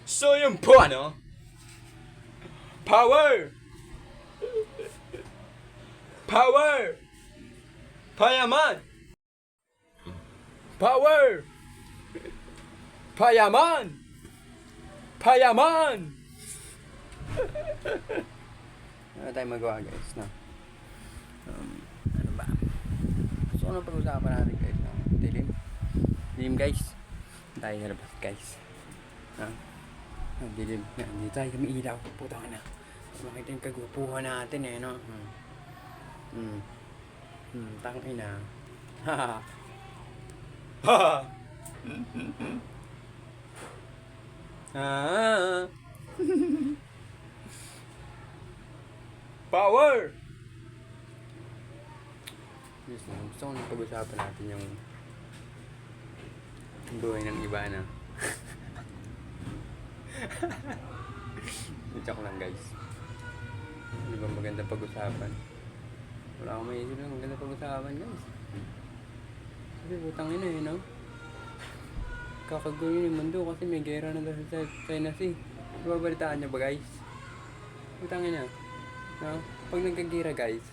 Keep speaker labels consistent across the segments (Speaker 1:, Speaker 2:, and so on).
Speaker 1: So yun po ano? Power! Power! Payaman! Power! Payaman! Payaman! Ano tayo magawa guys, no? Ano ba? So ano pag-usapan natin guys, no? Dilim. Dilim guys. Tayo sa labas guys. Dilim. Hindi tayo kami ilaw. Putang na. Makita yung kagupuhan natin eh, no? Tangina. Ha. Ha. Ah. Power. Yes, gusto ko nang pag-usapan natin yung buhay ng iba na. Joke lang guys. Hindi ba maganda pag-usapan? Wala akong maisip lang maganda pag-usapan guys. Kasi putang ina eh, no? Kakagulo yung mundo kasi may gera na daw sa China Sea. Babalitaan niyo ba guys? Putang ina. No? Pag nagkagira guys,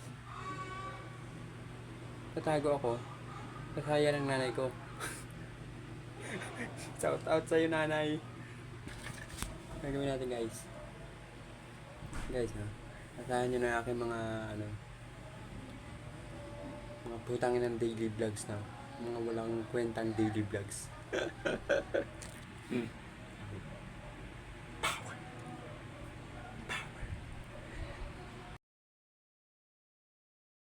Speaker 1: tatago ako. Kasaya ng nanay ko. Shout out sa'yo nanay. Gagawin natin guys. Guys ha. Asahan nyo na aking mga mga putangin ng daily vlogs na. Mga walang kwentang daily vlogs.